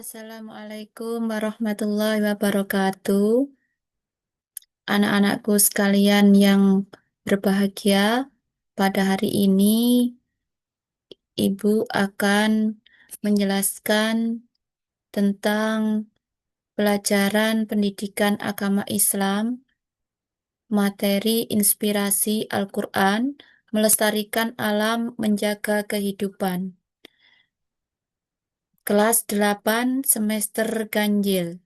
Assalamualaikum warahmatullahi wabarakatuh. Anak-anakku sekalian yang berbahagia, pada hari ini Ibu akan menjelaskan tentang pelajaran pendidikan agama Islam, materi inspirasi Al-Quran, melestarikan alam, menjaga kehidupan. Kelas 8 semester ganjil.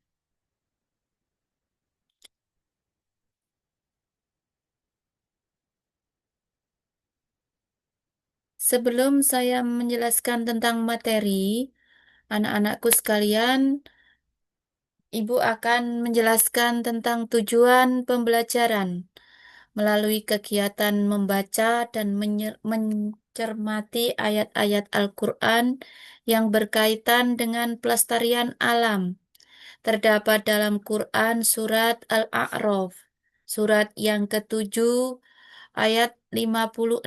Sebelum saya menjelaskan tentang materi, anak-anakku sekalian, Ibu akan menjelaskan tentang tujuan pembelajaran melalui kegiatan membaca dan mencermati ayat-ayat Al-Quran yang berkaitan dengan pelestarian alam. Terdapat dalam Quran surat Al-A'raf, surat yang ketujuh, ayat 56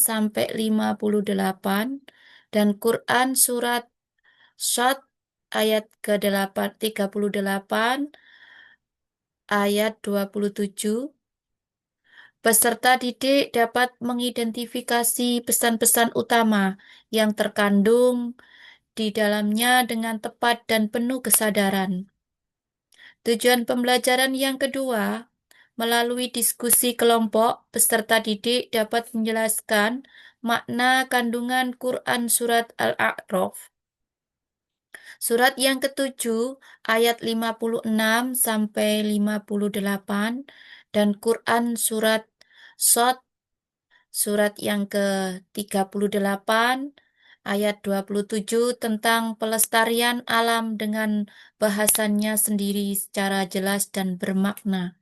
sampai 58, dan Quran surat Shad ayat ke-8 38 ayat 27. Peserta didik dapat mengidentifikasi pesan-pesan utama yang terkandung di dalamnya dengan tepat dan penuh kesadaran. Tujuan pembelajaran yang kedua, melalui diskusi kelompok, peserta didik dapat menjelaskan makna kandungan Quran surat Al-A'raf. Surat yang ketujuh, ayat 56 sampai 58, dan Quran surat Shad, surat yang ke-38, ayat 27 tentang pelestarian alam dengan bahasannya sendiri secara jelas dan bermakna.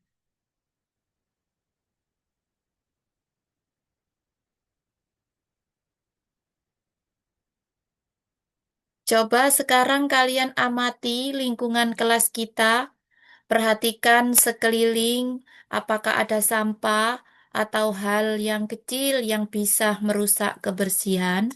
Coba sekarang kalian amati lingkungan kelas kita. Perhatikan sekeliling, apakah ada sampah atau hal yang kecil yang bisa merusak kebersihan.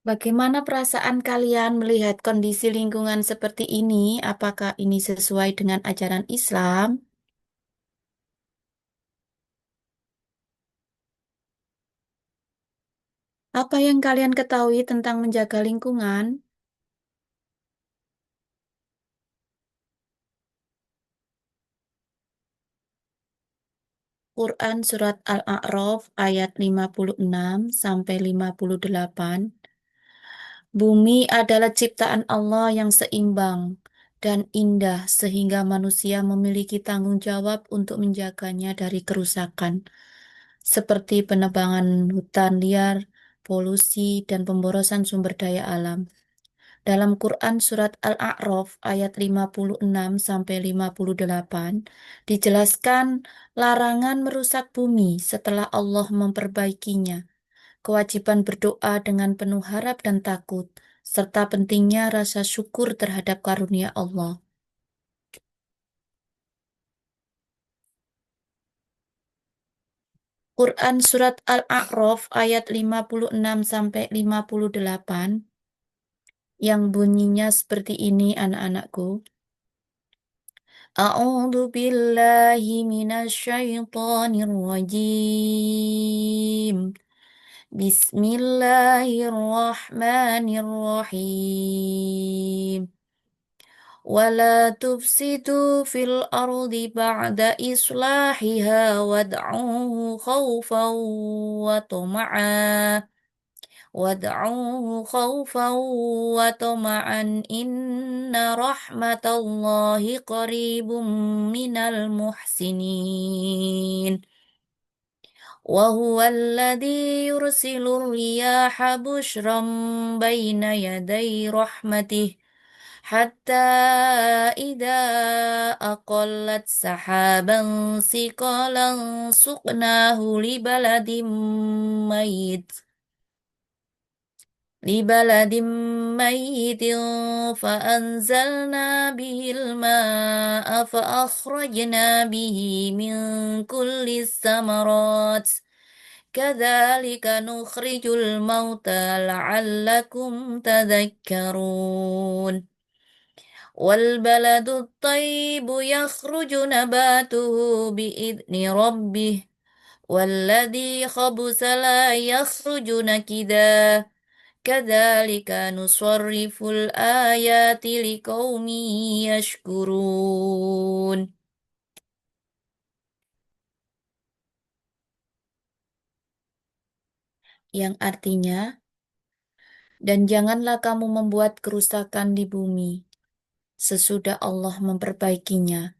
Bagaimana perasaan kalian melihat kondisi lingkungan seperti ini? Apakah ini sesuai dengan ajaran Islam? Apa yang kalian ketahui tentang menjaga lingkungan? Quran Surat Al-A'raf ayat 56 sampai 58. Bumi adalah ciptaan Allah yang seimbang dan indah sehingga manusia memiliki tanggung jawab untuk menjaganya dari kerusakan, seperti penebangan hutan liar, polusi, dan pemborosan sumber daya alam. Dalam Quran Surat Al-A'raf ayat 56 sampai 58 dijelaskan larangan merusak bumi setelah Allah memperbaikinya, kewajiban berdoa dengan penuh harap dan takut, serta pentingnya rasa syukur terhadap karunia Allah. Quran Surat Al-A'raf ayat 56 sampai 58 yang bunyinya seperti ini, anak-anakku. A'udzu billahi minasyaitonir rajim. Bismillahirrahmanirrahim. ولا تفسدوا في الأرض بعد إصلاحها وطمعا وادعوه خوفا وطمعا إن رحمة الله قريب من المحسنين وهو الذي يرسل الرياح بشرا بين يدي رحمته حتى إذا أقلت سحابا ثقالا سقناه ميت لبلد ميت فأنزلنا به الماء فأخرجنا به من كل الثمرات كذلك نخرج الموتى لعلكم تذكرون والبلد الطيب يخرج نباته بإذن ربه والذي خبث لا يخرج نكدا كذلك نصرف الآيات لقوم يشكرون. Yang artinya, dan janganlah kamu membuat kerusakan di bumi sesudah Allah memperbaikinya,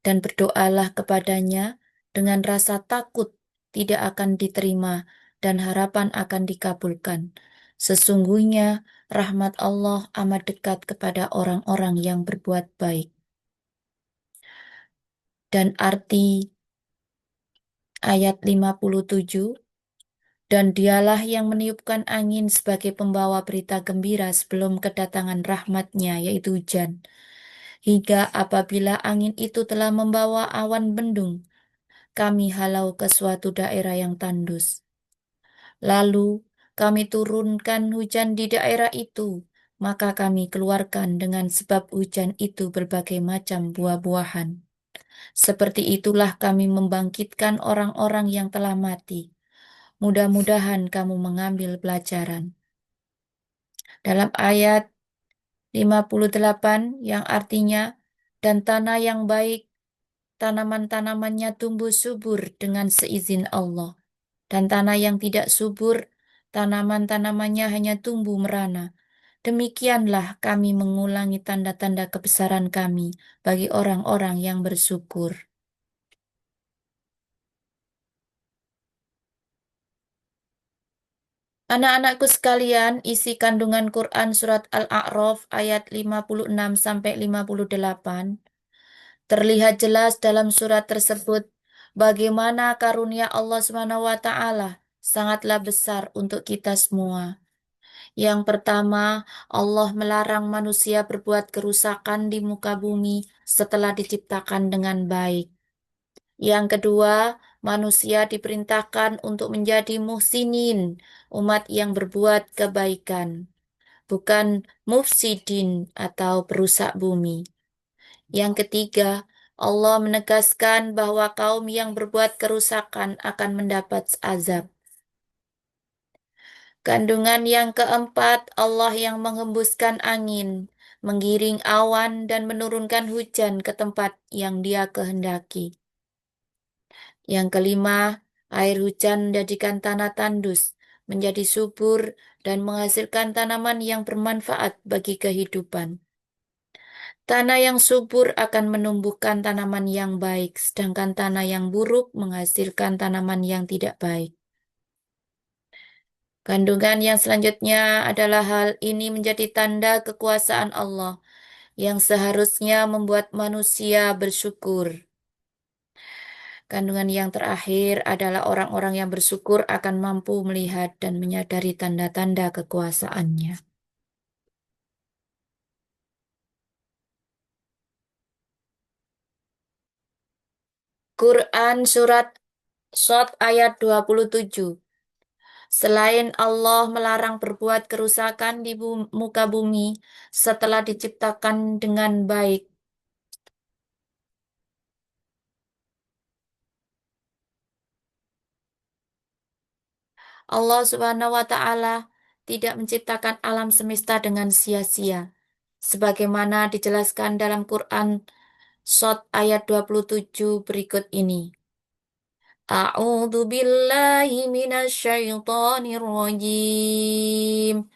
dan berdoalah kepadanya dengan rasa takut tidak akan diterima dan harapan akan dikabulkan. Sesungguhnya rahmat Allah amat dekat kepada orang-orang yang berbuat baik. Dan arti ayat 57, dan dialah yang meniupkan angin sebagai pembawa berita gembira sebelum kedatangan rahmatnya, yaitu hujan. Hingga apabila angin itu telah membawa awan mendung, kami halau ke suatu daerah yang tandus. Lalu kami turunkan hujan di daerah itu, maka kami keluarkan dengan sebab hujan itu berbagai macam buah-buahan. Seperti itulah kami membangkitkan orang-orang yang telah mati. Mudah-mudahan kamu mengambil pelajaran. Dalam ayat 58 yang artinya, dan tanah yang baik, tanaman-tanamannya tumbuh subur dengan seizin Allah. Dan tanah yang tidak subur, tanaman-tanamannya hanya tumbuh merana. Demikianlah kami mengulangi tanda-tanda kebesaran kami bagi orang-orang yang bersyukur. Anak-anakku sekalian, isi kandungan Quran surat Al-A'raf ayat 56 sampai 58 terlihat jelas dalam surat tersebut bagaimana karunia Allah Subhanahu wa taala sangatlah besar untuk kita semua. Yang pertama, Allah melarang manusia berbuat kerusakan di muka bumi setelah diciptakan dengan baik. Yang kedua, manusia diperintahkan untuk menjadi muhsinin, umat yang berbuat kebaikan, bukan mufsidin atau perusak bumi. Yang ketiga, Allah menegaskan bahwa kaum yang berbuat kerusakan akan mendapat azab. Kandungan yang keempat, Allah yang menghembuskan angin, menggiring awan dan menurunkan hujan ke tempat yang Dia kehendaki. Yang kelima, air hujan menjadikan tanah tandus, menjadi subur dan menghasilkan tanaman yang bermanfaat bagi kehidupan. Tanah yang subur akan menumbuhkan tanaman yang baik, sedangkan tanah yang buruk menghasilkan tanaman yang tidak baik. Kandungan yang selanjutnya adalah hal ini menjadi tanda kekuasaan Allah yang seharusnya membuat manusia bersyukur. Kandungan yang terakhir adalah orang-orang yang bersyukur akan mampu melihat dan menyadari tanda-tanda kekuasaannya. Quran Surat Shad ayat 27. Selain Allah melarang berbuat kerusakan di muka bumi setelah diciptakan dengan baik, Allah Subhanahu wa taala tidak menciptakan alam semesta dengan sia-sia. Sebagaimana dijelaskan dalam Quran Shad ayat 27 berikut ini. A'udzu billahi minasyaitonir rajim.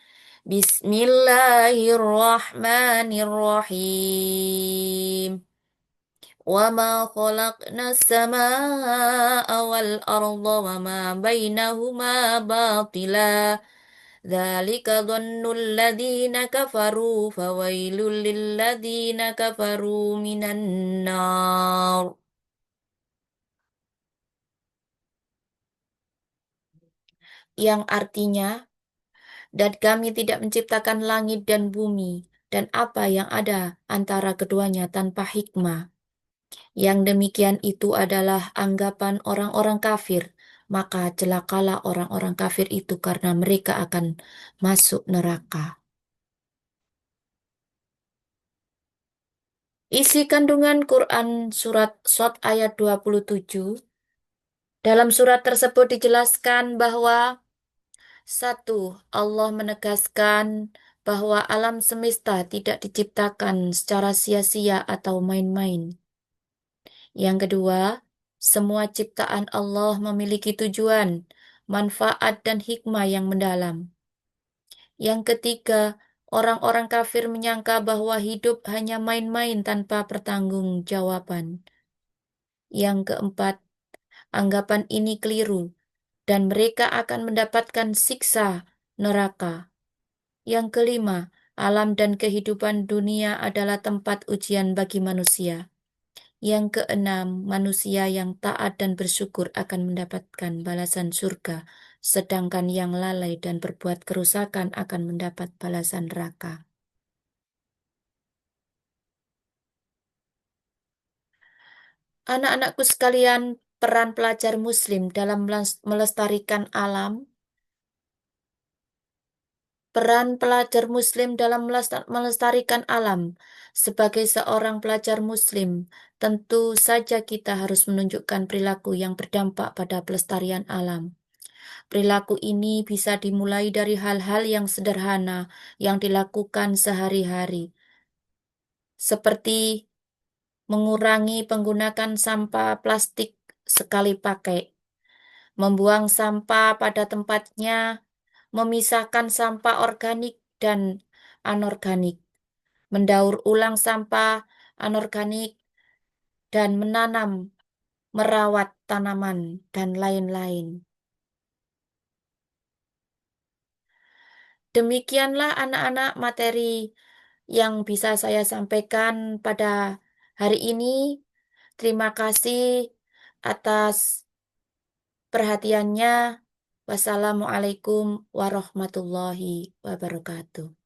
Bismillahirrahmanirrahim. وما خلقنا السماء والأرض وما بينهما باطلا Dzalika dhannul ladzina kafaru fawailul lil ladzina kafaru minan nar. Yang artinya, dan kami tidak menciptakan langit dan bumi dan apa yang ada antara keduanya tanpa hikmah. Yang demikian itu adalah anggapan orang-orang kafir. Maka celakalah orang-orang kafir itu karena mereka akan masuk neraka. Isi kandungan Quran surat Shad ayat 27. Dalam surat tersebut dijelaskan bahwa satu, Allah menegaskan bahwa alam semesta tidak diciptakan secara sia-sia atau main-main. Yang kedua, semua ciptaan Allah memiliki tujuan, manfaat, dan hikmah yang mendalam. Yang ketiga, orang-orang kafir menyangka bahwa hidup hanya main-main tanpa pertanggungjawaban. Yang keempat, anggapan ini keliru dan mereka akan mendapatkan siksa neraka. Yang kelima, alam dan kehidupan dunia adalah tempat ujian bagi manusia. Yang keenam, manusia yang taat dan bersyukur akan mendapatkan balasan surga, sedangkan yang lalai dan berbuat kerusakan akan mendapat balasan neraka. Anak-anakku sekalian, peran pelajar Muslim dalam melestarikan alam. Peran pelajar Muslim dalam melestarikan alam. Sebagai seorang pelajar Muslim, tentu saja kita harus menunjukkan perilaku yang berdampak pada pelestarian alam. Perilaku ini bisa dimulai dari hal-hal yang sederhana yang dilakukan sehari-hari, seperti mengurangi penggunaan sampah plastik sekali pakai, membuang sampah pada tempatnya, memisahkan sampah organik dan anorganik, mendaur ulang sampah anorganik, dan menanam, merawat tanaman, dan lain-lain. Demikianlah anak-anak materi yang bisa saya sampaikan pada hari ini. Terima kasih atas perhatiannya. Wassalamualaikum warahmatullahi wabarakatuh.